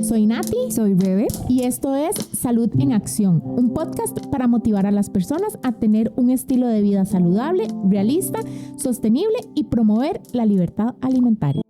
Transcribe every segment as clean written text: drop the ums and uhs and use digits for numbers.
Soy Nati. Soy Bebe. Y esto es Salud en Acción, un podcast para motivar a las personas a tener un estilo de vida saludable, realista, sostenible y promover la libertad alimentaria.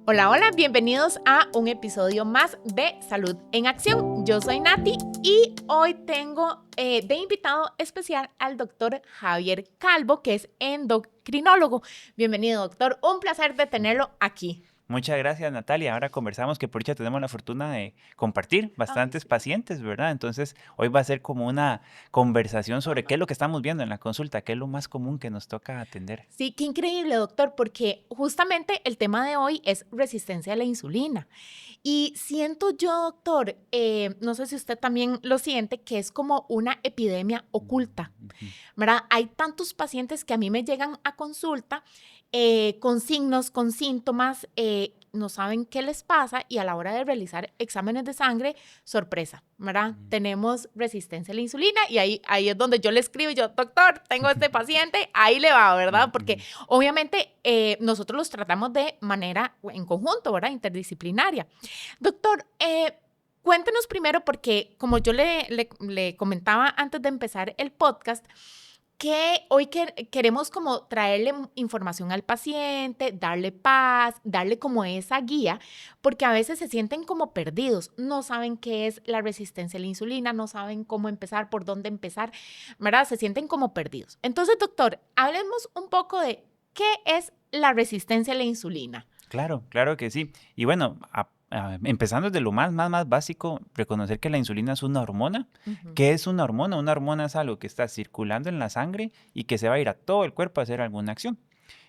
Hola, hola, bienvenidos a un episodio más de Salud en Acción. Yo soy Nati y hoy tengo de invitado especial al doctor Javier Calvo, que es endocrinólogo. Bienvenido, doctor. Un placer de tenerlo aquí. Muchas gracias, Natalia. Ahora conversamos que por dicha tenemos la fortuna de compartir bastantes pacientes, ¿verdad? Entonces, hoy va a ser como una conversación sobre qué es lo que estamos viendo en la consulta, qué es lo más común que nos toca atender. Sí, qué increíble, doctor, porque justamente el tema de hoy es resistencia a la insulina. Y siento yo, doctor, no sé si usted también lo siente, que es como una epidemia oculta, ¿verdad? Hay tantos pacientes que a mí me llegan a consulta con signos, con síntomas, no saben qué les pasa y a la hora de realizar exámenes de sangre, sorpresa, ¿verdad? Tenemos resistencia a la insulina y ahí es donde yo le escribo y yo, doctor, tengo este paciente, ahí le va, ¿verdad? Porque obviamente nosotros los tratamos de manera en conjunto, ¿verdad? Interdisciplinaria. Doctor, cuéntenos primero, porque como yo le comentaba antes de empezar el podcast, que hoy queremos como traerle información al paciente, darle paz, darle como esa guía, porque a veces se sienten como perdidos, no saben qué es la resistencia a la insulina, no saben cómo empezar, por dónde empezar, ¿verdad? Se sienten como perdidos. Entonces, doctor, hablemos un poco de qué es la resistencia a la insulina. Claro, claro que sí. Y bueno, empezando desde lo más básico, reconocer que la insulina es una hormona. ¿Qué es una hormona? Una hormona es algo que está circulando en la sangre y que se va a ir a todo el cuerpo a hacer alguna acción.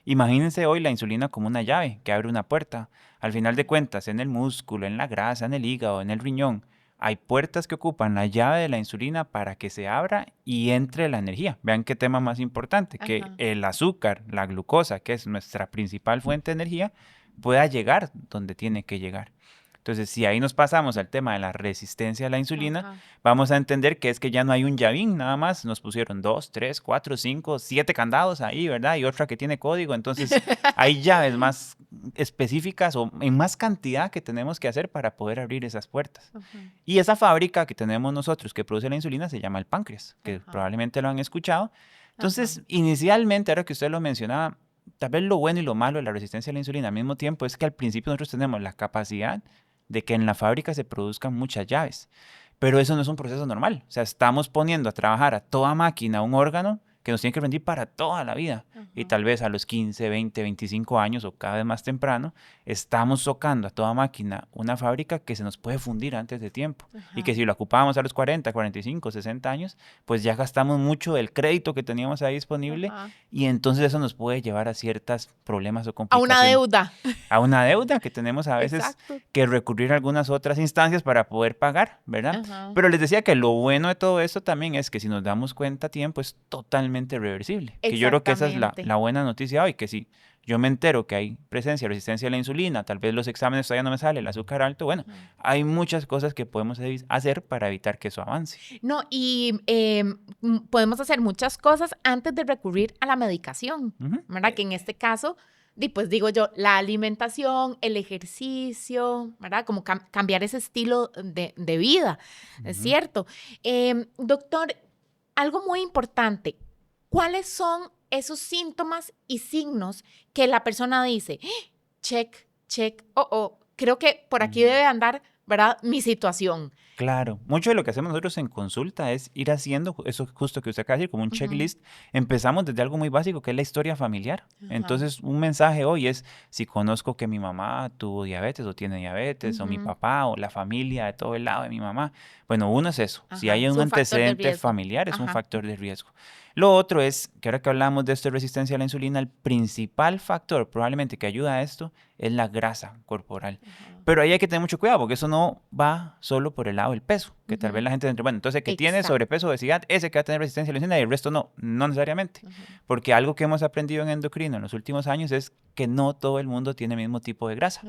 Imagínense hoy la insulina como una llave que abre una puerta. Al final de cuentas, en el músculo, en la grasa, en el hígado, en el riñón, hay puertas que ocupan la llave de la insulina para que se abra y entre la energía. Vean qué tema más importante, que el azúcar, la glucosa, que es nuestra principal fuente de energía, pueda llegar donde tiene que llegar. Entonces, si ahí nos pasamos al tema de la resistencia a la insulina, vamos a entender que es que ya no hay un llavín, nada más nos pusieron 2, 3, 4, 5, 7 candados ahí, ¿verdad? Y otra que tiene código. Entonces, hay llaves más específicas o en más cantidad que tenemos que hacer para poder abrir esas puertas. Y esa fábrica que tenemos nosotros que produce la insulina se llama el páncreas, que probablemente lo han escuchado. Entonces, inicialmente, ahora que usted lo mencionaba, tal vez lo bueno y lo malo de la resistencia a la insulina al mismo tiempo es que al principio nosotros tenemos la capacidad de que en la fábrica se produzcan muchas llaves, pero eso no es un proceso normal. O sea, estamos poniendo a trabajar a toda máquina un órgano que nos tiene que rendir para toda la vida. Y tal vez a los 15, 20, 25 años o cada vez más temprano, estamos socando a toda máquina una fábrica que se nos puede fundir antes de tiempo. Y que si lo ocupábamos a los 40, 45, 60 años, pues ya gastamos mucho del crédito que teníamos ahí disponible y entonces eso nos puede llevar a ciertos problemas o complicaciones. A una deuda. A una deuda que tenemos a veces que recurrir a algunas otras instancias para poder pagar, ¿verdad? Pero les decía que lo bueno de todo esto también es que si nos damos cuenta a tiempo es totalmente reversible. Que yo creo que esa es la buena noticia hoy, que si yo me entero que hay presencia, resistencia a la insulina, tal vez los exámenes todavía no me sale, el azúcar alto, bueno, hay muchas cosas que podemos hacer para evitar que eso avance. No, y podemos hacer muchas cosas antes de recurrir a la medicación, ¿verdad? Que en este caso, pues digo yo, la alimentación, el ejercicio, ¿verdad? Como cambiar ese estilo de vida, ¿es cierto? Doctor, algo muy importante, ¿cuáles son esos síntomas y signos que la persona dice, check, creo que por aquí debe andar, ¿verdad? Mi situación. Claro, mucho de lo que hacemos nosotros en consulta es ir haciendo eso justo que usted acaba de decir, como un checklist. Empezamos desde algo muy básico que es la historia familiar. Entonces, un mensaje hoy es, si conozco que mi mamá tuvo diabetes o tiene diabetes, o mi papá o la familia de todo el lado de mi mamá. Bueno, uno es eso. Si hay un antecedente familiar, es un factor de riesgo. Lo otro es, que ahora que hablamos de esto de resistencia a la insulina, el principal factor probablemente que ayuda a esto es la grasa corporal. Pero ahí hay que tener mucho cuidado porque eso no va solo por el lado del peso. que tal vez la gente entre, bueno, entonces que tiene Exacto. sobrepeso, obesidad, ese que va a tener resistencia a la insulina y el resto no, no necesariamente. Porque algo que hemos aprendido en endocrino en los últimos años es que no todo el mundo tiene el mismo tipo de grasa.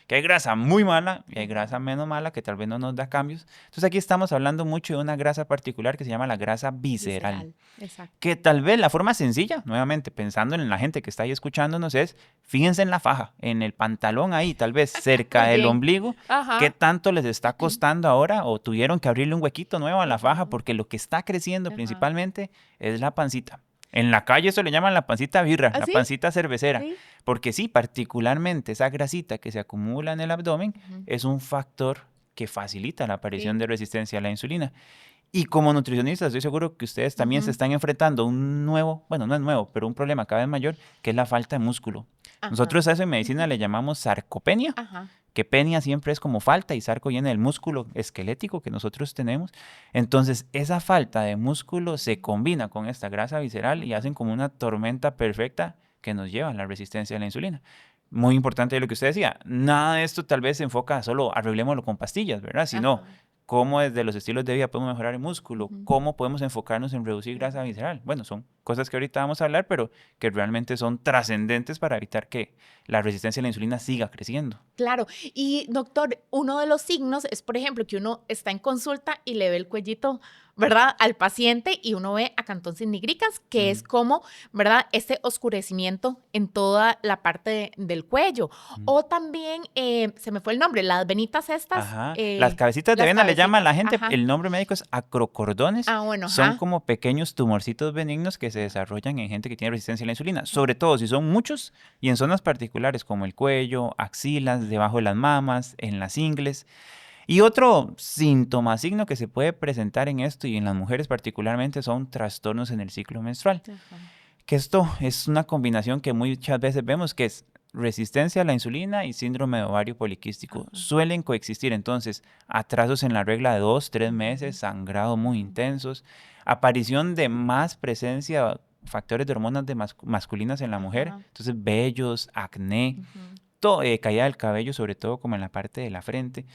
Que hay grasa muy mala y hay grasa menos mala que tal vez no nos da cambios. Entonces aquí estamos hablando mucho de una grasa particular que se llama la grasa visceral. Exacto. Que tal vez la forma sencilla, nuevamente pensando en la gente que está ahí escuchándonos, es fíjense en la faja, en el pantalón ahí, tal vez cerca Muy del bien. ombligo, Ajá. qué tanto les está costando ahora o tuvieron que abrirle un huequito nuevo a la faja porque lo que está creciendo Ajá. principalmente es la pancita. En la calle eso le llaman la pancita birra, ¿Ah, la sí? pancita cervecera, Sí. porque sí, particularmente esa grasita que se acumula en el abdomen es un factor que facilita la aparición Sí. de resistencia a la insulina. Y como nutricionistas, estoy seguro que ustedes también se están enfrentando a un nuevo, bueno, no es nuevo, pero un problema cada vez mayor, que es la falta de músculo. Ajá. Nosotros a eso en medicina le llamamos sarcopenia, Ajá. que penia siempre es como falta y sarco viene del músculo esquelético que nosotros tenemos. Entonces, esa falta de músculo se combina con esta grasa visceral y hacen como una tormenta perfecta que nos lleva a la resistencia a la insulina. Muy importante lo que usted decía, nada de esto tal vez se enfoca solo arreglémoslo con pastillas, ¿verdad? Sino Ajá. cómo desde los estilos de vida podemos mejorar el músculo, cómo podemos enfocarnos en reducir grasa visceral. Bueno, son cosas que ahorita vamos a hablar, pero que realmente son trascendentes para evitar que la resistencia a la insulina siga creciendo. Claro. Y doctor, uno de los signos es, por ejemplo, que uno está en consulta y le ve el cuellito, ¿verdad?, al paciente y uno ve acantón sin nigricas, que es como, ¿verdad?, este oscurecimiento en toda la parte del cuello. O también, se me fue el nombre, las venitas estas. Ajá. Las cabecitas de las vena le llama a la gente, cabecitas, ajá. el nombre médico es acrocordones. Bueno, Son ajá. como pequeños tumorcitos benignos que se desarrollan en gente que tiene resistencia a la insulina, sobre todo si son muchos y en zonas particulares como el cuello, axilas, debajo de las mamas, en las ingles. Y otro síntoma, signo que se puede presentar en esto y en las mujeres particularmente son trastornos en el ciclo menstrual. Ajá. Que esto es una combinación que muchas veces vemos que es resistencia a la insulina y síndrome de ovario poliquístico. Suelen coexistir entonces atrasos en la regla de 2-3 meses, sangrado muy intensos, aparición de más presencia factores de hormonas masculinas en la mujer, entonces vellos, acné, caída del cabello, sobre todo como en la parte de la frente.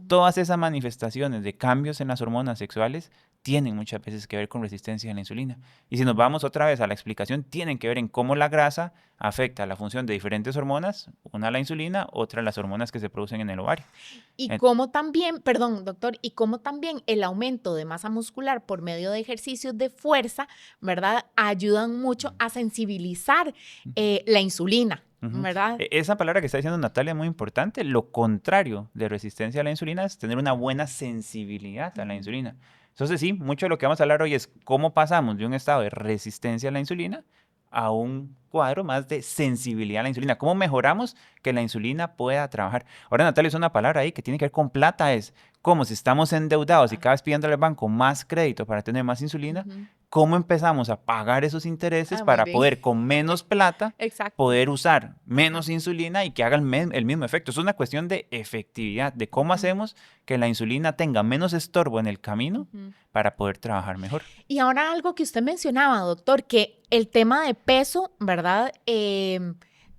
Todas esas manifestaciones de cambios en las hormonas sexuales tienen muchas veces que ver con resistencia a la insulina. Y si nos vamos otra vez a la explicación, tienen que ver en cómo la grasa afecta la función de diferentes hormonas, una la insulina, otra las hormonas que se producen en el ovario. Y cómo también, perdón, doctor, y cómo también el aumento de masa muscular por medio de ejercicios de fuerza, ¿verdad?, ayudan mucho a sensibilizar la insulina. ¿Verdad? Esa palabra que está diciendo Natalia es muy importante. Lo contrario de resistencia a la insulina es tener una buena sensibilidad a la insulina. Entonces sí, mucho de lo que vamos a hablar hoy es cómo pasamos de un estado de resistencia a la insulina a un cuadro más de sensibilidad a la insulina. ¿Cómo mejoramos que la insulina pueda trabajar? Ahora Natalia es una palabra ahí que tiene que ver con plata, es como si estamos endeudados y cada vez pidiéndole al banco más crédito para tener más insulina, ¿cómo empezamos a pagar esos intereses para poder con menos plata poder usar menos insulina y que haga el mismo efecto? Es una cuestión de efectividad, de cómo hacemos que la insulina tenga menos estorbo en el camino para poder trabajar mejor. Y ahora algo que usted mencionaba, doctor, que el tema de peso, ¿verdad?,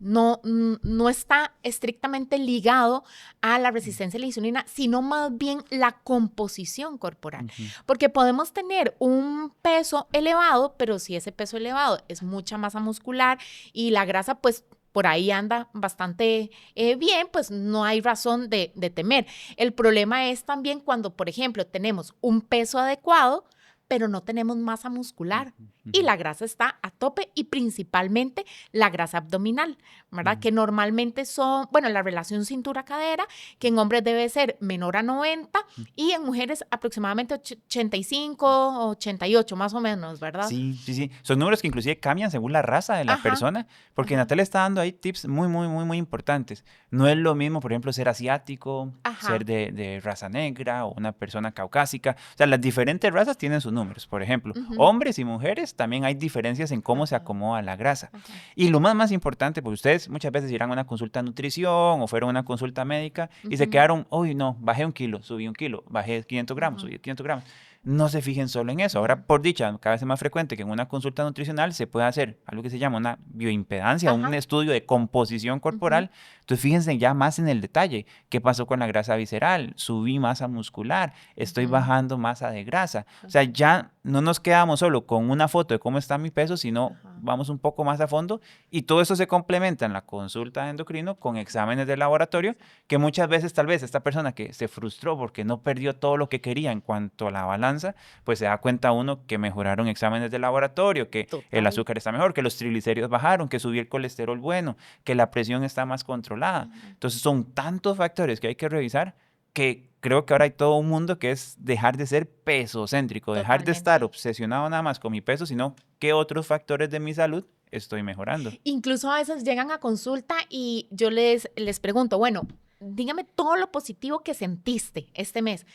no está estrictamente ligado a la resistencia a la insulina, sino más bien la composición corporal. Porque podemos tener un peso elevado, pero si ese peso elevado es mucha masa muscular y la grasa, pues, por ahí anda bastante bien, pues no hay razón de temer. El problema es también cuando, por ejemplo, tenemos un peso adecuado, pero no tenemos masa muscular y la grasa está a tope y principalmente la grasa abdominal, ¿verdad? Que normalmente son, bueno, la relación cintura-cadera, que en hombres debe ser menor a 90 y en mujeres aproximadamente 85, 88 más o menos, ¿verdad? Sí, sí, sí. Son números que inclusive cambian según la raza de la persona, porque Natalia está dando ahí tips muy, muy, muy, muy importantes. No es lo mismo, por ejemplo, ser asiático, ser de raza negra o una persona caucásica. O sea, las diferentes razas tienen sus números. Por ejemplo, hombres y mujeres también hay diferencias en cómo se acomoda la grasa. Y lo más importante, porque ustedes muchas veces irán a una consulta de nutrición o fueron a una consulta médica y se quedaron, uy, no, bajé 1 kilo, subí 1 kilo, bajé 500 gramos, subí 500 gramos. no se fijen solo en eso. Ahora, por dicha, cada vez es más frecuente que en una consulta nutricional se pueda hacer algo que se llama una bioimpedancia, un Ajá. estudio de composición corporal. Entonces, fíjense ya más en el detalle. ¿Qué pasó con la grasa visceral? Subí masa muscular, estoy bajando masa de grasa. O sea, ya no nos quedamos solo con una foto de cómo está mi peso, sino vamos un poco más a fondo, y todo eso se complementa en la consulta de endocrino con exámenes de laboratorio, que muchas veces tal vez esta persona que se frustró porque no perdió todo lo que quería en cuanto a la balanza, pues se da cuenta uno que mejoraron exámenes de laboratorio, que el azúcar está mejor, que los triglicéridos bajaron, que subió el colesterol bueno, que la presión está más controlada. Entonces son tantos factores que hay que revisar, que creo que ahora hay todo un mundo que es dejar de ser pesocéntrico, dejar de estar obsesionado nada más con mi peso, sino qué otros factores de mi salud estoy mejorando. Incluso a veces llegan a consulta y yo les pregunto, bueno, dígame todo lo positivo que sentiste este mes.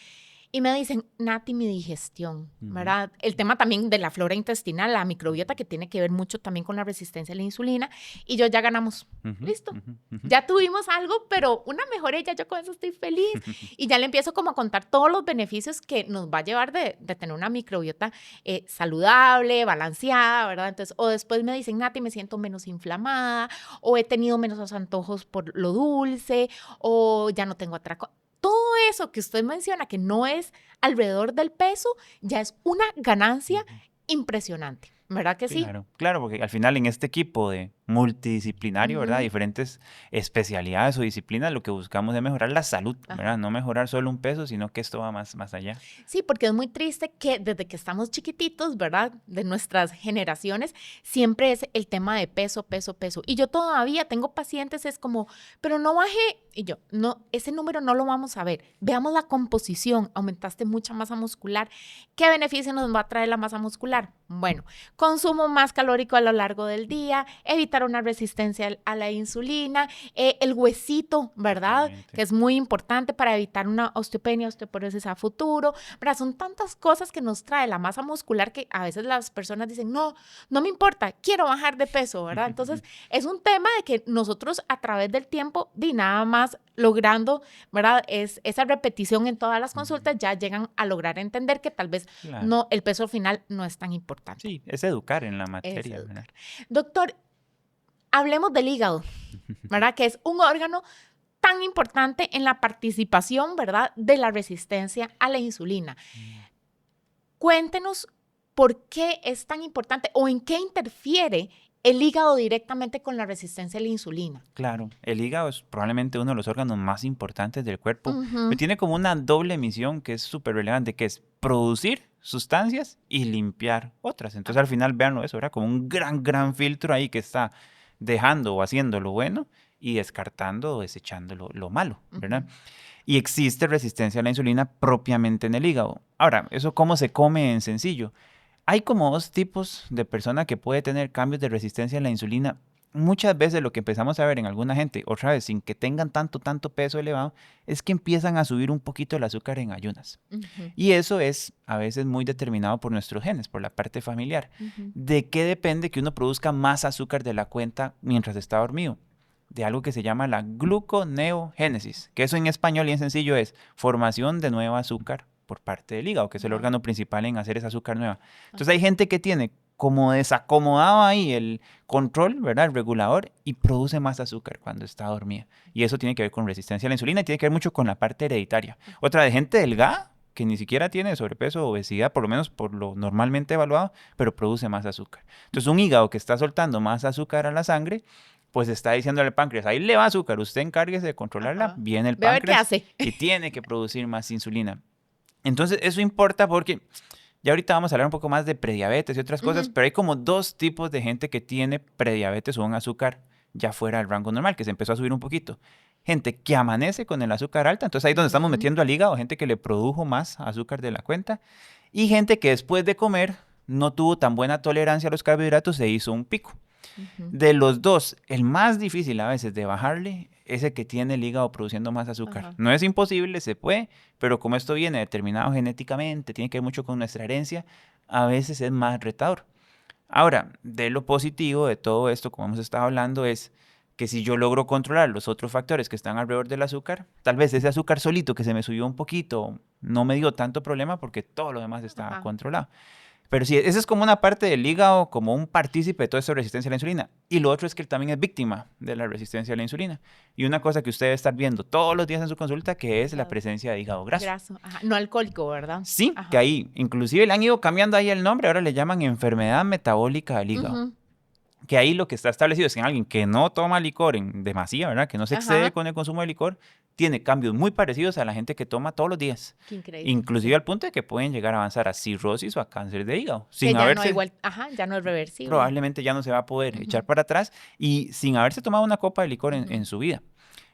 Y me dicen, Nati, mi digestión, ¿verdad? El tema también de la flora intestinal, la microbiota, que tiene que ver mucho también con la resistencia a la insulina. Y yo ya ganamos. Listo. Ya tuvimos algo, pero una mejoría, ya yo con eso estoy feliz. Y ya le empiezo como a contar todos los beneficios que nos va a llevar de tener una microbiota saludable, balanceada, ¿verdad? Entonces, o después me dicen, Nati, me siento menos inflamada, o he tenido menos antojos por lo dulce, o ya no tengo atraco. Todo eso que usted menciona, que no es alrededor del peso, ya es una ganancia impresionante, ¿verdad que sí? Claro, porque al final en este equipo de multidisciplinario, ¿verdad? Diferentes especialidades o disciplinas, lo que buscamos es mejorar la salud, ¿verdad? No mejorar solo un peso, sino que esto va más allá. Sí, porque es muy triste que desde que estamos chiquititos, ¿verdad? De nuestras generaciones, siempre es el tema de peso, peso, peso. Y yo todavía tengo pacientes, es como, pero no bajé. Y yo, no, ese número no lo vamos a ver. Veamos la composición, aumentaste mucha masa muscular. ¿Qué beneficio nos va a traer la masa muscular? Bueno, consumo más calórico a lo largo del día, evitar una resistencia a la insulina, el huesito, ¿verdad? Que es muy importante para evitar una osteopenia, osteoporosis a futuro, ¿verdad? Son tantas cosas que nos trae la masa muscular que a veces las personas dicen, no me importa, quiero bajar de peso, ¿verdad? Entonces, es un tema de que nosotros a través del tiempo, nada más logrando, ¿verdad? Esa repetición en todas las consultas, ya llegan a lograr entender que tal vez no, el peso final no es tan importante. Sí, es educar en la materia. Doctor, hablemos del hígado, ¿verdad? Que es un órgano tan importante en la participación, ¿verdad?, de la resistencia a la insulina. Cuéntenos por qué es tan importante o en qué interfiere el hígado directamente con la resistencia a la insulina. Claro, el hígado es probablemente uno de los órganos más importantes del cuerpo, pero tiene como una doble misión que es súper relevante, que es producir sustancias y limpiar otras. Entonces al final, véanlo eso, era como un gran filtro ahí que está dejando o haciendo lo bueno y descartando o desechando lo malo, ¿verdad? Y existe resistencia a la insulina propiamente en el hígado. Ahora, ¿eso cómo se come en sencillo? Hay como dos tipos de persona que puede tener cambios de resistencia a la insulina. Muchas veces lo que empezamos a ver en alguna gente, otra vez sin que tengan tanto peso elevado, es que empiezan a subir un poquito el azúcar en ayunas. Y eso es a veces muy determinado por nuestros genes, por la parte familiar. ¿De qué depende que uno produzca más azúcar de la cuenta mientras está dormido? De algo que se llama la gluconeogénesis, que eso en español y en sencillo es formación de nuevo azúcar por parte del hígado, que es el órgano principal en hacer esa azúcar nueva. Entonces hay gente que tiene como desacomodado ahí el control, ¿verdad? El regulador, y produce más azúcar cuando está dormida. Y eso tiene que ver con resistencia a la insulina y tiene que ver mucho con la parte hereditaria. Otra de gente delgada, que ni siquiera tiene sobrepeso o obesidad, por lo menos por lo normalmente evaluado, pero produce más azúcar. Entonces un hígado que está soltando más azúcar a la sangre, pues está diciéndole al páncreas, ahí le va azúcar, usted encárguese de controlarla, viene el páncreas y tiene que producir más insulina. Entonces, eso importa porque ya ahorita vamos a hablar un poco más de prediabetes y otras cosas, pero hay como dos tipos de gente que tiene prediabetes o un azúcar ya fuera del rango normal, que se empezó a subir un poquito. Gente que amanece con el azúcar alta, entonces ahí es donde estamos metiendo al hígado, gente que le produjo más azúcar de la cuenta, y gente que después de comer no tuvo tan buena tolerancia a los carbohidratos, se hizo un pico. De los dos, el más difícil a veces de bajarle es el que tiene el hígado produciendo más azúcar. No es imposible, se puede, pero como esto viene determinado genéticamente, tiene que ver mucho con nuestra herencia, a veces es más retador. Ahora, de lo positivo de todo esto, como hemos estado hablando, es que si yo logro controlar los otros factores que están alrededor del azúcar, tal vez ese azúcar solito que se me subió un poquito no me dio tanto problema porque todo lo demás estaba controlado. Pero sí, esa es como una parte del hígado, como un partícipe de toda esa resistencia a la insulina. Y lo otro es que él también es víctima de la resistencia a la insulina. Y una cosa que usted debe estar viendo todos los días en su consulta, que es la presencia de hígado graso. Ajá. No alcohólico, ¿verdad? Sí, Ajá. que ahí inclusive le han ido cambiando ahí el nombre, ahora le llaman enfermedad metabólica del hígado. Que ahí lo que está establecido es que alguien que no toma licor en demasía, ¿verdad? Que no se excede con el consumo de licor, tiene cambios muy parecidos a la gente que toma todos los días. Qué increíble. Inclusive al punto de que pueden llegar a avanzar a cirrosis o a cáncer de hígado. Sin ya haberse, ya no es reversible. Probablemente ya no se va a poder echar para atrás y sin haberse tomado una copa de licor en su vida.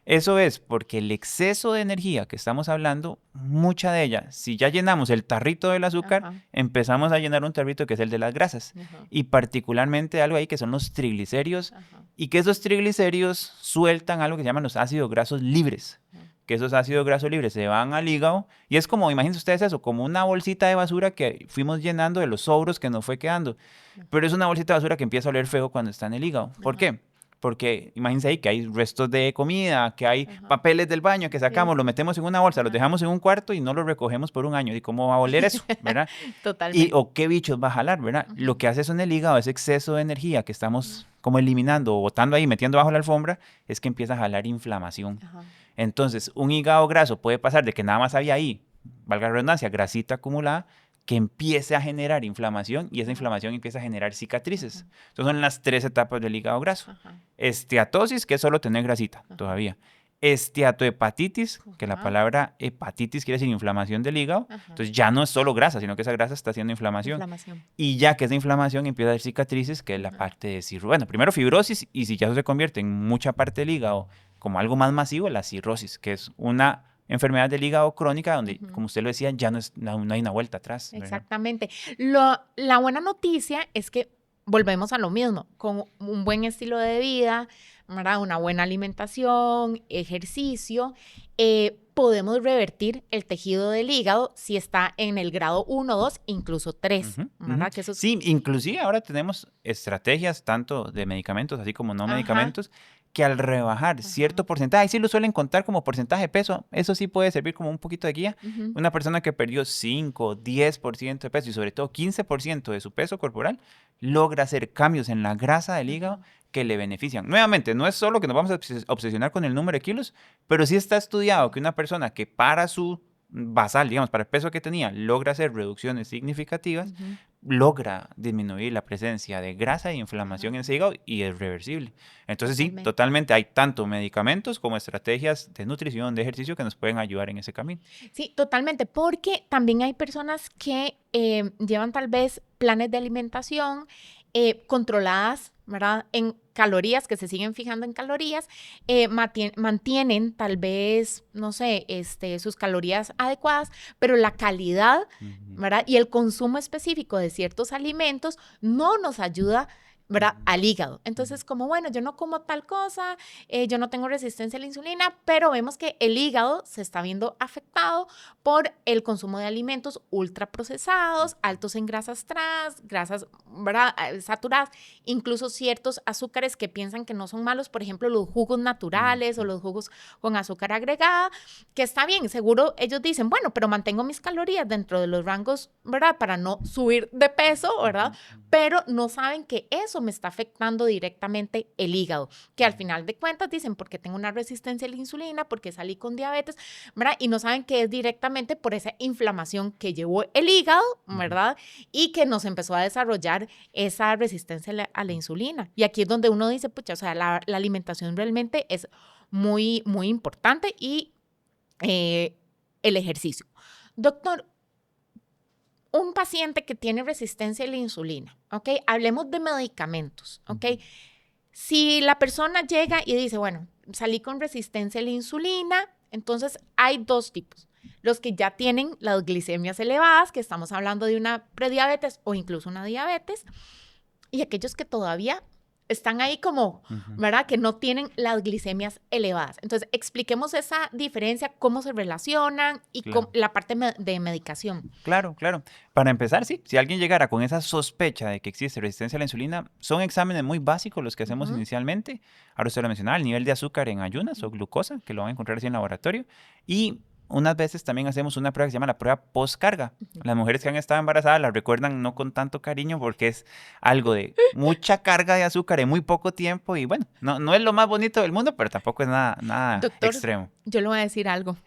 Eso es porque el exceso de energía que estamos hablando, mucha de ella, si ya llenamos el tarrito del azúcar, empezamos a llenar un tarrito que es el de las grasas. Y particularmente algo ahí que son los triglicéridos. Y que esos triglicéridos sueltan algo que se llaman los ácidos grasos libres. Que esos ácidos grasos libres se van al hígado. Y es como, imagínense ustedes eso, como una bolsita de basura que fuimos llenando de los sobros que nos fue quedando. Pero es una bolsita de basura que empieza a oler feo cuando está en el hígado. ¿Por qué? Porque imagínense ahí que hay restos de comida, que hay papeles del baño que sacamos, los metemos en una bolsa, los dejamos en un cuarto y no los recogemos por un año. ¿Y cómo va a oler eso? ¿Verdad? Totalmente. O qué bichos va a jalar, ¿verdad? Lo que hace eso en el hígado, ese exceso de energía que estamos como eliminando o botando ahí, metiendo bajo la alfombra, es que empieza a jalar inflamación. Entonces, un hígado graso puede pasar de que nada más había ahí, valga la redundancia, grasita acumulada, que empiece a generar inflamación y esa inflamación empieza a generar cicatrices. Entonces son las 3 etapas del hígado graso. Esteatosis, que es solo tener grasita todavía. Esteatohepatitis, que la palabra hepatitis quiere decir inflamación del hígado. Entonces ya no es solo grasa, sino que esa grasa está haciendo inflamación. Y ya que esa inflamación empieza a dar cicatrices, que es la parte de cirrosis. Bueno, primero fibrosis y si ya eso se convierte en mucha parte del hígado como algo más masivo, la cirrosis, que es una enfermedad del hígado crónica donde, como usted lo decía, ya no hay una vuelta atrás, ¿verdad? Exactamente. La buena noticia es que volvemos a lo mismo, con un buen estilo de vida, ¿verdad? Una buena alimentación, ejercicio, podemos revertir el tejido del hígado si está en el grado 1, 2, incluso 3, ¿verdad? Que eso... Sí, inclusive ahora tenemos estrategias tanto de medicamentos así como no medicamentos, que al rebajar cierto porcentaje, sí lo suelen contar como porcentaje de peso, eso sí puede servir como un poquito de guía. Una persona que perdió 5, 10% de peso y sobre todo 15% de su peso corporal, logra hacer cambios en la grasa del hígado que le benefician. Nuevamente, no es solo que nos vamos a obsesionar con el número de kilos, pero sí está estudiado que una persona que para su basal, digamos, para el peso que tenía, logra hacer reducciones significativas, logra disminuir la presencia de grasa y inflamación en ese hígado y es reversible. Entonces sí, totalmente hay tanto medicamentos como estrategias de nutrición, de ejercicio que nos pueden ayudar en ese camino. Sí, totalmente, porque también hay personas que llevan tal vez planes de alimentación controladas, ¿verdad? En calorías, que se siguen fijando en calorías, mantienen tal vez, no sé, sus calorías adecuadas, pero la calidad, ¿verdad? Y el consumo específico de ciertos alimentos no nos ayuda, ¿verdad? Al hígado. Entonces, como, bueno, yo no como tal cosa, yo no tengo resistencia a la insulina, pero vemos que el hígado se está viendo afectado por el consumo de alimentos ultraprocesados, altos en grasas trans, grasas, ¿verdad? Saturadas, incluso ciertos azúcares que piensan que no son malos, por ejemplo, los jugos naturales o los jugos con azúcar agregada, que está bien, seguro ellos dicen, bueno, pero mantengo mis calorías dentro de los rangos, ¿verdad? Para no subir de peso, ¿verdad? Pero no saben que eso me está afectando directamente el hígado, que al final de cuentas dicen, porque tengo una resistencia a la insulina, porque salí con diabetes, ¿verdad? Y no saben que es directamente por esa inflamación que llevó el hígado, ¿verdad? Y que nos empezó a desarrollar esa resistencia a la insulina. Y aquí es donde uno dice, pucha, o sea, la alimentación realmente es muy, muy importante y el ejercicio. Doctor, un paciente que tiene resistencia a la insulina, ¿ok? Hablemos de medicamentos, ¿ok? Si la persona llega y dice, bueno, salí con resistencia a la insulina, entonces hay 2 tipos. Los que ya tienen las glicemias elevadas, que estamos hablando de una prediabetes o incluso una diabetes, y aquellos que todavía están ahí como, ¿verdad? Que no tienen las glicemias elevadas. Entonces, expliquemos esa diferencia, cómo se relacionan y Claro. la parte de medicación. Claro, claro. Para empezar, sí, si alguien llegara con esa sospecha de que existe resistencia a la insulina, son exámenes muy básicos los que hacemos inicialmente. Ahora usted lo mencionaba, el nivel de azúcar en ayunas o glucosa, que lo van a encontrar así en laboratorio. Y unas veces también hacemos una prueba que se llama la prueba postcarga. Las mujeres que han estado embarazadas la recuerdan no con tanto cariño porque es algo de mucha carga de azúcar en muy poco tiempo y bueno, no es lo más bonito del mundo, pero tampoco es nada Doctor, extremo. yo le voy a decir algo.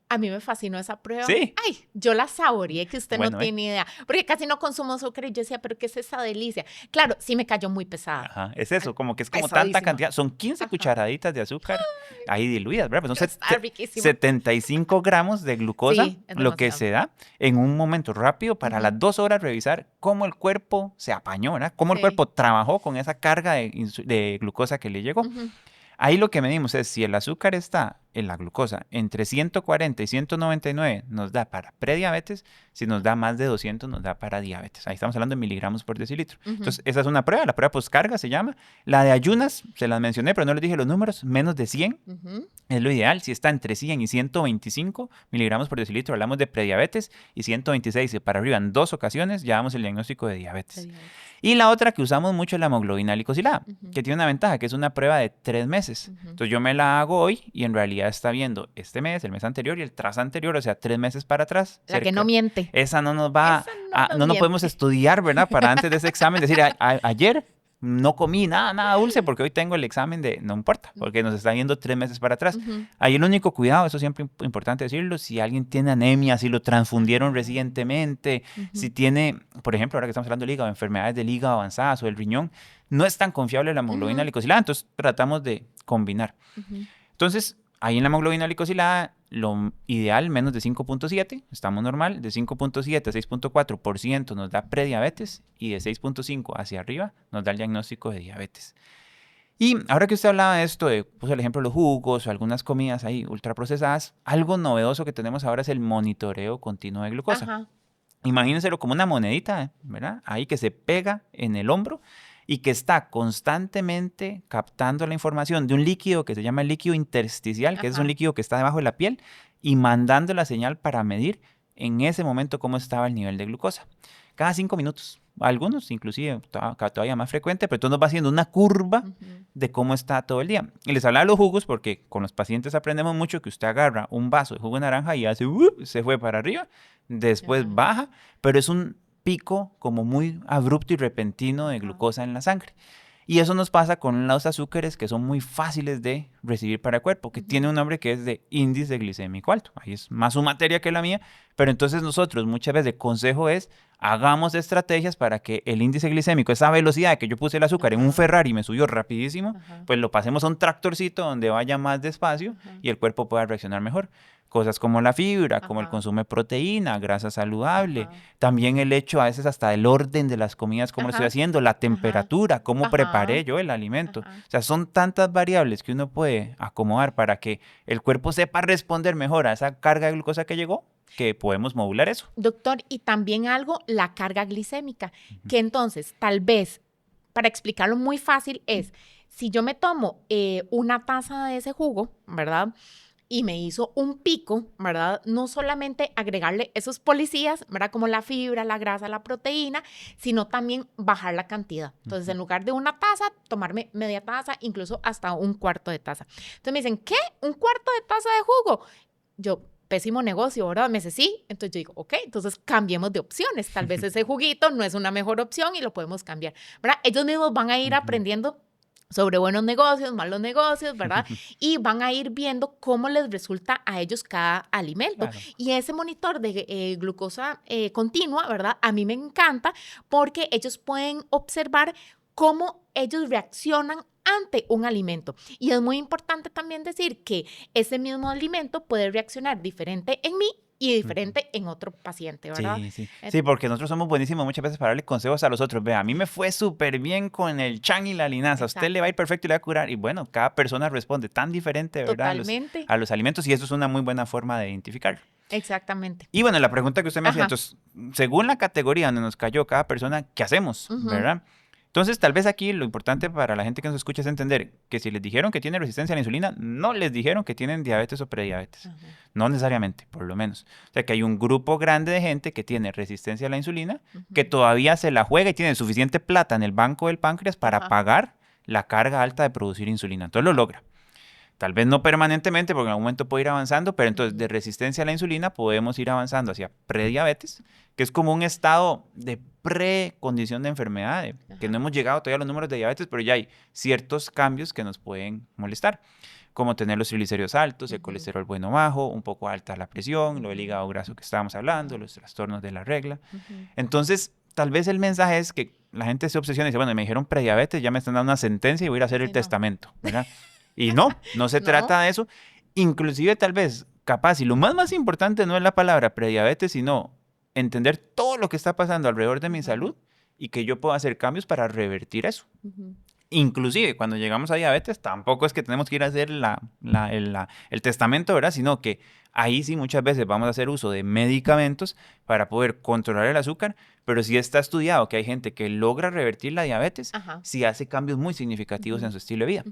A mí me fascinó esa prueba. Sí. Ay, yo la saboreé que usted Bueno, no tiene idea. Porque casi no consumo azúcar y yo decía, pero ¿qué es esa delicia? Claro, sí me cayó muy pesada. Ajá, es eso, como que es como Pesadísima. tanta cantidad, son 15 cucharaditas de azúcar ahí diluidas, ¿verdad? Pues son Está riquísimo. 75 gramos de glucosa, Sí, es lo que demasiado. se da en un momento rápido para a las 2 horas revisar cómo el cuerpo se apañó, ¿verdad? Cómo el Sí. cuerpo trabajó con esa carga de glucosa que le llegó. Ujú. Ahí lo que medimos es si el azúcar está en la glucosa entre 140 y 199 nos da para prediabetes, si nos da más de 200 nos da para diabetes. Ahí estamos hablando de miligramos por decilitro. Entonces, esa es una prueba, la prueba postcarga se llama. La de ayunas, se las mencioné, pero no les dije los números, menos de 100 Ujú. es lo ideal. Si está entre 100 y 125 miligramos por decilitro, hablamos de prediabetes, y 126 y para arriba en 2 ocasiones ya damos el diagnóstico de diabetes. Y la otra que usamos mucho es la hemoglobina glicosilada, que tiene una ventaja, que es una prueba de 3 meses. Entonces yo me la hago hoy y en realidad está viendo este mes, el mes anterior y el tras anterior, o sea, 3 meses para atrás. La que no miente. Esa no nos va, Esa no no nos miente. podemos estudiar, ¿verdad? Para antes de ese examen decir, ayer no comí nada dulce porque hoy tengo el examen de, no importa, porque nos está viendo 3 meses para atrás. Ahí el único cuidado, eso siempre importante decirlo, si alguien tiene anemia, si lo transfundieron recientemente, si tiene, por ejemplo, ahora que estamos hablando del hígado, enfermedades del hígado avanzadas o del riñón, no es tan confiable la hemoglobina glicosilada, entonces tratamos de combinar. Entonces, ahí en la hemoglobina glicosilada, lo ideal, menos de 5.7, estamos normal, de 5.7 a 6.4% nos da prediabetes y de 6.5 hacia arriba nos da el diagnóstico de diabetes. Y ahora que usted hablaba de esto, puse el ejemplo de los jugos o algunas comidas ahí ultraprocesadas, algo novedoso que tenemos ahora es el monitoreo continuo de glucosa. Ajá. Imagínenselo como una monedita, ¿verdad? Ahí que se pega en el hombro y que está constantemente captando la información de un líquido que se llama el líquido intersticial, que es un líquido que está debajo de la piel, y mandando la señal para medir en ese momento cómo estaba el nivel de glucosa. Cada 5 minutos, algunos inclusive todavía más frecuente, pero entonces nos va haciendo una curva de cómo está todo el día. Y les hablaba de los jugos porque con los pacientes aprendemos mucho que usted agarra un vaso de jugo de naranja y hace, se fue para arriba, después baja, pero es un pico como muy abrupto y repentino de glucosa en la sangre. Y eso nos pasa con los azúcares que son muy fáciles de recibir para el cuerpo, que tiene un nombre que es de índice glicémico alto. Ahí es más su materia que la mía, pero entonces nosotros muchas veces el consejo es hagamos estrategias para que el índice glicémico, esa velocidad que yo puse el azúcar en un Ferrari y me subió rapidísimo, pues lo pasemos a un tractorcito donde vaya más despacio y el cuerpo pueda reaccionar mejor. Cosas como la fibra, como el consumo de proteína, grasa saludable, también el hecho a veces hasta del orden de las comidas, cómo lo estoy haciendo, la temperatura, cómo preparé yo el alimento. O sea, son tantas variables que uno puede acomodar para que el cuerpo sepa responder mejor a esa carga de glucosa que llegó, que podemos modular eso. Doctor, y también algo, la carga glicémica, que entonces tal vez, para explicarlo muy fácil, es, si yo me tomo una taza de ese jugo, ¿verdad?, y me hizo un pico, ¿verdad? No solamente agregarle esos policías, ¿verdad? Como la fibra, la grasa, la proteína, sino también bajar la cantidad. Entonces, en lugar de una taza, tomarme media taza, incluso hasta un cuarto de taza. Entonces me dicen, ¿qué? ¿Un cuarto de taza de jugo? Yo, pésimo negocio, ¿verdad? Me dice, sí. Entonces yo digo, ok, entonces cambiemos de opciones. Tal vez ese juguito no es una mejor opción y lo podemos cambiar, ¿verdad? Ellos mismos van a ir aprendiendo sobre buenos negocios, malos negocios, ¿verdad? Y van a ir viendo cómo les resulta a ellos cada alimento. Claro. Y ese monitor de glucosa continua, ¿verdad? A mí me encanta porque ellos pueden observar cómo ellos reaccionan ante un alimento. Y es muy importante también decir que ese mismo alimento puede reaccionar diferente en mí y diferente en otro paciente, ¿verdad? Sí, porque nosotros somos buenísimos muchas veces para darle consejos a los otros. Vea, a mí me fue súper bien con el chan y la linaza. A usted le va a ir perfecto y le va a curar. Y bueno, cada persona responde tan diferente, ¿verdad? Totalmente. A los alimentos y eso es una muy buena forma de identificarlo. Exactamente. Y bueno, la pregunta que usted me hacía, entonces, según la categoría donde nos cayó cada persona, ¿qué hacemos? ¿Verdad? Entonces, tal vez aquí lo importante para la gente que nos escucha es entender que si les dijeron que tienen resistencia a la insulina, no les dijeron que tienen diabetes o prediabetes. No necesariamente, por lo menos. O sea, que hay un grupo grande de gente que tiene resistencia a la insulina, que todavía se la juega y tiene suficiente plata en el banco del páncreas para pagar la carga alta de producir insulina. Entonces lo logra. Tal vez no permanentemente, porque en algún momento puede ir avanzando, pero entonces de resistencia a la insulina podemos ir avanzando hacia prediabetes, que es como un estado de precondición de enfermedad, que no hemos llegado todavía a los números de diabetes, pero ya hay ciertos cambios que nos pueden molestar, como tener los triglicéridos altos, el colesterol bueno bajo, un poco alta la presión, lo del hígado graso que estábamos hablando, los trastornos de la regla. Entonces, tal vez el mensaje es que la gente se obsesiona y dice, bueno, me dijeron prediabetes, ya me están dando una sentencia y voy a ir a hacer el testamento, ¿verdad? Y no se trata de eso. Inclusive tal vez, capaz, y lo más importante no es la palabra prediabetes, sino entender todo lo que está pasando alrededor de mi salud y que yo puedo hacer cambios para revertir eso. Inclusive, cuando llegamos a diabetes, tampoco es que tenemos que ir a hacer el testamento, ¿verdad? Sino que ahí sí muchas veces vamos a hacer uso de medicamentos para poder controlar el azúcar, pero sí está estudiado que hay gente que logra revertir la diabetes si hace cambios muy significativos en su estilo de vida.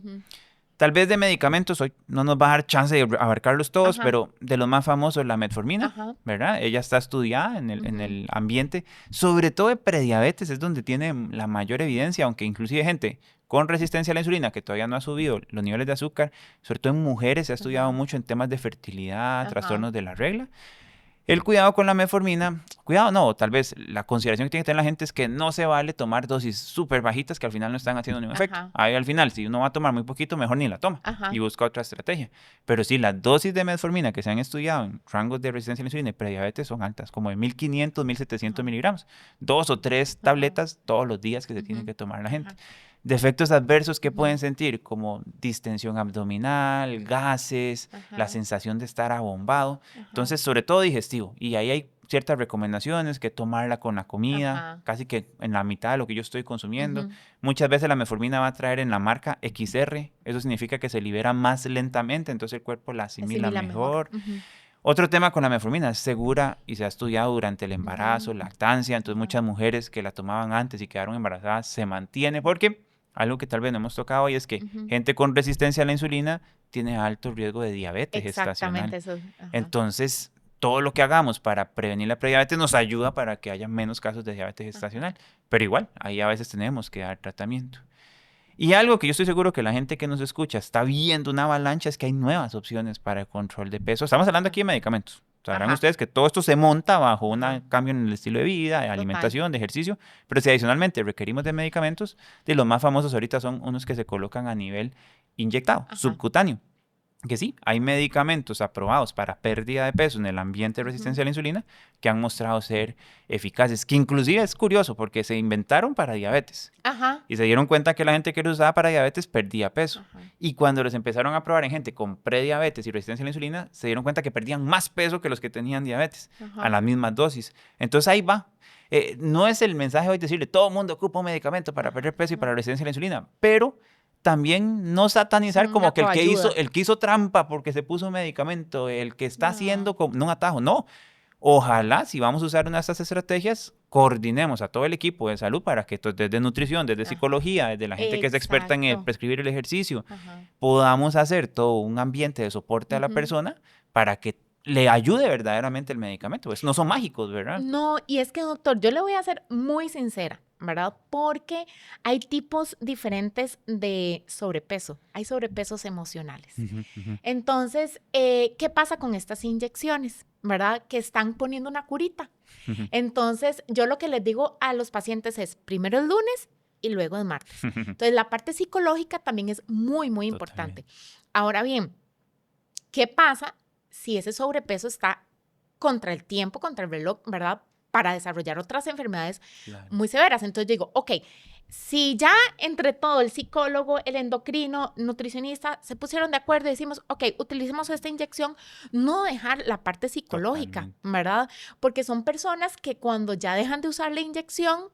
Tal vez de medicamentos, hoy no nos va a dar chance de abarcarlos todos, pero de los más famosos, la metformina, ¿verdad? Ella está estudiada en el ambiente, sobre todo de prediabetes, es donde tiene la mayor evidencia, aunque inclusive gente con resistencia a la insulina, que todavía no ha subido los niveles de azúcar, sobre todo en mujeres, se ha estudiado mucho en temas de fertilidad, trastornos de la regla. El cuidado con la metformina, cuidado no, tal vez la consideración que tiene que tener la gente es que no se vale tomar dosis súper bajitas que al final no están haciendo ningún efecto. Ahí al final, si uno va a tomar muy poquito, mejor ni la toma y busca otra estrategia. Pero sí, las dosis de metformina que se han estudiado en rangos de resistencia a la insulina y prediabetes son altas, como de 1500, 1700 miligramos. 2 o 3 tabletas todos los días que se tiene que tomar la gente. De efectos adversos que pueden sentir, como distensión abdominal, gases, la sensación de estar abombado. Entonces, sobre todo digestivo. Y ahí hay ciertas recomendaciones, que tomarla con la comida, casi que en la mitad de lo que yo estoy consumiendo. Muchas veces la metformina va a traer en la marca XR. Eso significa que se libera más lentamente, entonces el cuerpo la asimila mejor. Otro tema con la metformina, es segura y se ha estudiado durante el embarazo, lactancia. Entonces, muchas mujeres que la tomaban antes y quedaron embarazadas se mantiene porque... Algo que tal vez no hemos tocado hoy es que gente con resistencia a la insulina tiene alto riesgo de diabetes gestacional. Eso. Entonces, todo lo que hagamos para prevenir la prediabetes nos ayuda para que haya menos casos de diabetes gestacional. Pero igual, ahí a veces tenemos que dar tratamiento. Y algo que yo estoy seguro que la gente que nos escucha está viendo una avalancha es que hay nuevas opciones para el control de peso. Estamos hablando aquí de medicamentos. Sabrán ustedes que todo esto se monta bajo un cambio en el estilo de vida, de alimentación, de ejercicio, pero si adicionalmente requerimos de medicamentos, de los más famosos ahorita son unos que se colocan a nivel inyectado, subcutáneo. Que sí, hay medicamentos aprobados para pérdida de peso en el ambiente de resistencia a la insulina que han mostrado ser eficaces, que inclusive es curioso porque se inventaron para diabetes y se dieron cuenta que la gente que los usaba para diabetes perdía peso y cuando los empezaron a probar en gente con prediabetes y resistencia a la insulina se dieron cuenta que perdían más peso que los que tenían diabetes a las mismas dosis. Entonces ahí va. No es el mensaje hoy decirle todo el mundo ocupa un medicamento para perder peso y para resistencia a la insulina, pero también no satanizar como que el que hizo trampa porque se puso un medicamento, el que está haciendo no un atajo, no. Ojalá, si vamos a usar una de estas estrategias, coordinemos a todo el equipo de salud para que desde nutrición, desde psicología, desde la gente que es experta en prescribir el ejercicio, podamos hacer todo un ambiente de soporte a la persona para que le ayude verdaderamente el medicamento. Pues no son mágicos, ¿verdad? No, y es que, doctor, yo le voy a ser muy sincera, ¿verdad? Porque hay tipos diferentes de sobrepeso. Hay sobrepesos emocionales. Entonces, ¿qué pasa con estas inyecciones? ¿Verdad? Que están poniendo una curita. Entonces, yo lo que les digo a los pacientes es, primero el lunes y luego el martes. Entonces, la parte psicológica también es muy, muy importante. Ahora bien, ¿qué pasa si ese sobrepeso está contra el tiempo, contra el reloj, ¿verdad? Para desarrollar otras enfermedades muy severas. Entonces digo, ok, si ya entre todo el psicólogo, el endocrino, nutricionista se pusieron de acuerdo y decimos, ok, utilicemos esta inyección, no dejar la parte psicológica, ¿verdad? Porque son personas que cuando ya dejan de usar la inyección,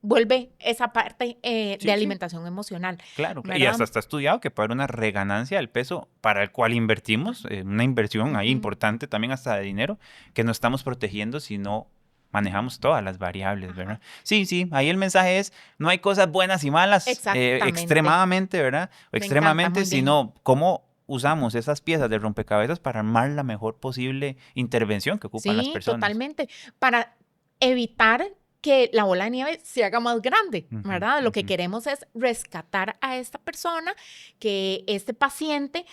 vuelve esa parte de alimentación emocional. Claro, ¿verdad? Y hasta está estudiado que puede haber una reganancia del peso para el cual invertimos, una inversión ahí importante también hasta de dinero, que no estamos protegiendo, sino manejamos todas las variables, ¿verdad? Sí, ahí el mensaje es, no hay cosas buenas y malas extremadamente, ¿verdad? O extremadamente, sino cómo usamos esas piezas de rompecabezas para armar la mejor posible intervención que ocupan las personas. Sí, totalmente. Para evitar que la bola de nieve se haga más grande, ¿verdad? Lo que queremos es rescatar a esta persona, que este paciente,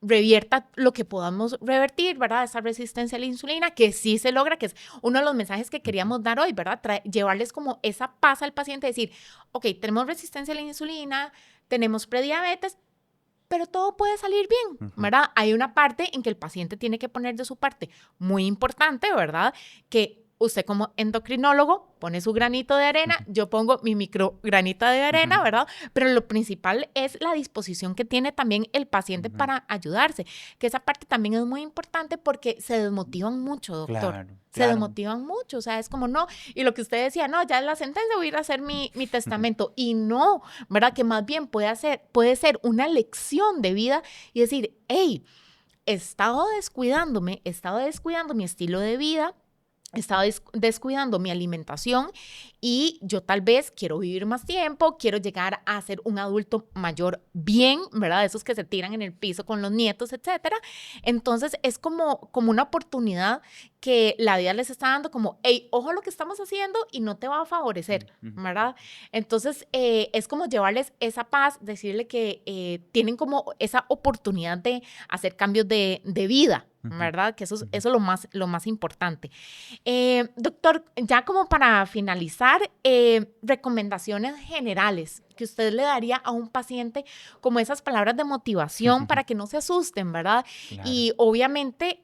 revierta lo que podamos revertir, ¿verdad? Esa resistencia a la insulina, que sí se logra, que es uno de los mensajes que queríamos dar hoy, ¿verdad? Llevarles como esa paz al paciente, decir, ok, tenemos resistencia a la insulina, tenemos prediabetes, pero todo puede salir bien, ¿verdad? Hay una parte en que el paciente tiene que poner de su parte muy importante, ¿verdad? Que usted como endocrinólogo pone su granito de arena, yo pongo mi micro granita de arena, ¿verdad? Pero lo principal es la disposición que tiene también el paciente para ayudarse, que esa parte también es muy importante porque se desmotivan mucho, doctor. Claro. Se desmotivan mucho, o sea, es como no, y lo que usted decía, no, ya es la sentencia, voy a ir a hacer mi testamento, y no, ¿verdad? Que más bien puede ser una lección de vida y decir, hey, he estado descuidando mi estilo de vida, estaba descuidando mi alimentación y yo tal vez quiero vivir más tiempo, quiero llegar a ser un adulto mayor bien, ¿verdad? Esos que se tiran en el piso con los nietos, etcétera. Entonces es como una oportunidad que la vida les está dando como, hey, ojo lo que estamos haciendo y no te va a favorecer, ¿verdad? Entonces es como llevarles esa paz, decirle que tienen como esa oportunidad de hacer cambios de vida, ¿verdad? Que eso es lo más importante. Doctor, ya como para finalizar, recomendaciones generales que usted le daría a un paciente, como esas palabras de motivación para que no se asusten, ¿verdad? Claro. Y obviamente,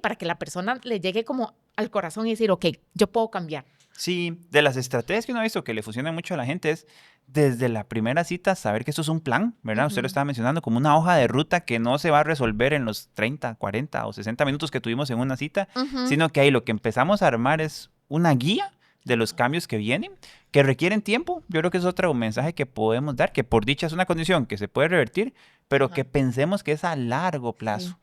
para que la persona le llegue como al corazón y decir, ok, yo puedo cambiar. Sí, de las estrategias que uno ha visto que le funcionan mucho a la gente es desde la primera cita saber que esto es un plan, ¿verdad? Usted lo estaba mencionando como una hoja de ruta que no se va a resolver en los 30, 40 o 60 minutos que tuvimos en una cita, sino que ahí lo que empezamos a armar es una guía de los cambios que vienen, que requieren tiempo. Yo creo que es otro mensaje que podemos dar, que por dicha es una condición que se puede revertir, pero que pensemos que es a largo plazo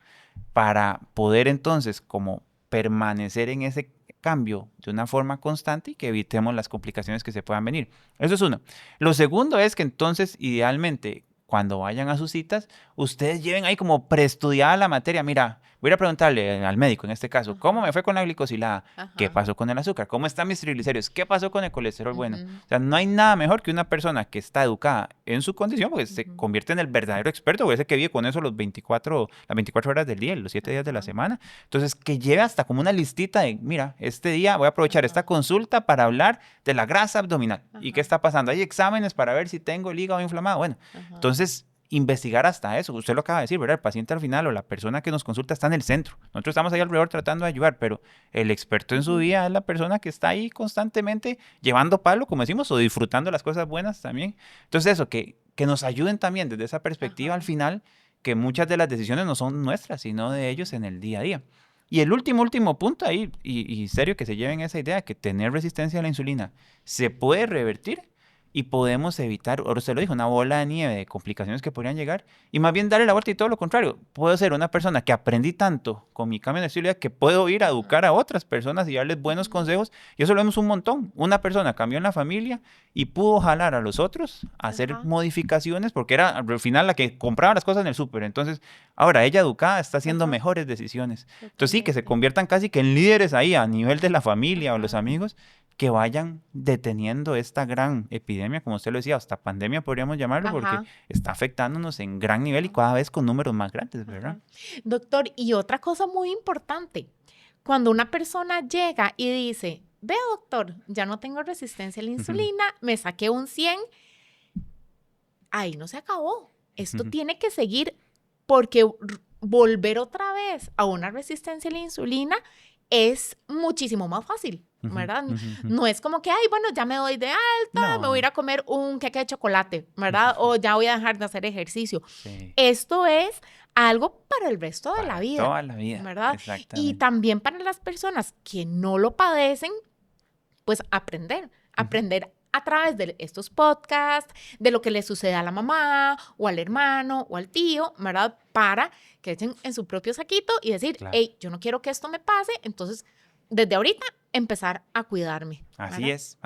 para poder entonces como permanecer en ese cambio de una forma constante y que evitemos las complicaciones que se puedan venir. Eso es uno. Lo segundo es que entonces, idealmente, cuando vayan a sus citas, ustedes lleven ahí como preestudiada la materia. Mira, voy a preguntarle al médico en este caso, ¿cómo me fue con la glicosilada? ¿Qué pasó con el azúcar? ¿Cómo están mis triglicéridos? ¿Qué pasó con el colesterol bueno? O sea, no hay nada mejor que una persona que está educada en su condición, porque se convierte en el verdadero experto, porque ese que vive con eso las 24 horas del día, los 7 días de la semana. Entonces, que lleve hasta como una listita de, mira, este día voy a aprovechar esta consulta para hablar de la grasa abdominal. ¿Y qué está pasando? Hay exámenes para ver si tengo el hígado inflamado. Bueno, entonces investigar hasta eso. Usted lo acaba de decir, ¿verdad? El paciente al final o la persona que nos consulta está en el centro. Nosotros estamos ahí alrededor tratando de ayudar, pero el experto en su vida es la persona que está ahí constantemente llevando palo, como decimos, o disfrutando las cosas buenas también. Entonces eso, que nos ayuden también desde esa perspectiva al final, que muchas de las decisiones no son nuestras, sino de ellos en el día a día. Y el último punto ahí, y serio que se lleven esa idea, que tener resistencia a la insulina se puede revertir y podemos evitar, ahora usted lo dijo, una bola de nieve de complicaciones que podrían llegar y más bien darle la vuelta y todo lo contrario. Puedo ser una persona que aprendí tanto con mi cambio de estilo de vida que puedo ir a educar a otras personas y darles buenos consejos, y eso lo vemos un montón. Una persona cambió en la familia y pudo jalar a los otros a hacer modificaciones porque era al final la que compraba las cosas en el súper. Entonces, ahora ella educada está haciendo mejores decisiones. Entonces sí, que se conviertan casi que en líderes ahí a nivel de la familia o los amigos, que vayan deteniendo esta gran epidemia, como usted lo decía, hasta pandemia podríamos llamarlo, porque está afectándonos en gran nivel y cada vez con números más grandes, ¿verdad? Doctor, y otra cosa muy importante, cuando una persona llega y dice, vea doctor, ya no tengo resistencia a la insulina, me saqué un 100, ahí no se acabó. Esto tiene que seguir, porque volver otra vez a una resistencia a la insulina es muchísimo más fácil, ¿verdad? No es como que, ay, bueno, ya me doy de alta, me voy a ir a comer un queque de chocolate, ¿verdad? O ya voy a dejar de hacer ejercicio. Sí. Esto es algo para el resto de la vida. Toda la vida, ¿verdad? Exactamente. Y también para las personas que no lo padecen, pues aprender a través de estos podcasts, de lo que le sucede a la mamá o al hermano o al tío, ¿verdad? Para que echen en su propio saquito y decir, hey, yo no quiero que esto me pase, entonces desde ahorita empezar a cuidarme. Así es.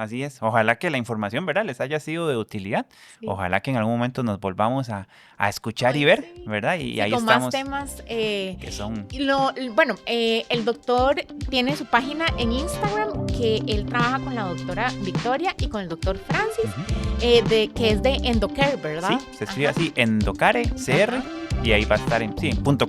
Ojalá que la información, ¿verdad?, les haya sido de utilidad. Sí. Ojalá que en algún momento nos volvamos a escuchar y ver, sí, ¿verdad? Y ahí con estamos. Más temas. Que son... el doctor tiene su página en Instagram, que él trabaja con la doctora Victoria y con el doctor Francis, que es de Endocare, ¿verdad? Sí, se escribe así, Endocare CR. Ajá. Y ahí va a estar en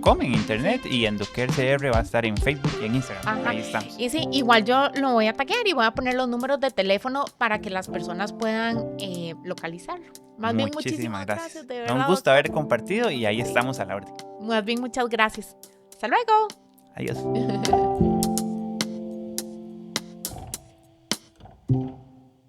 .com en internet, y Endocare CR va a estar en Facebook y en Instagram. Ajá. Ahí estamos. Y sí, igual yo lo voy a taggear y voy a poner los números de teléfono para que las personas puedan localizarlo. Más bien, muchísimas gracias, de verdad. Un gusto haber compartido y ahí estamos a la orden. Más bien, muchas gracias. Hasta luego. Adiós.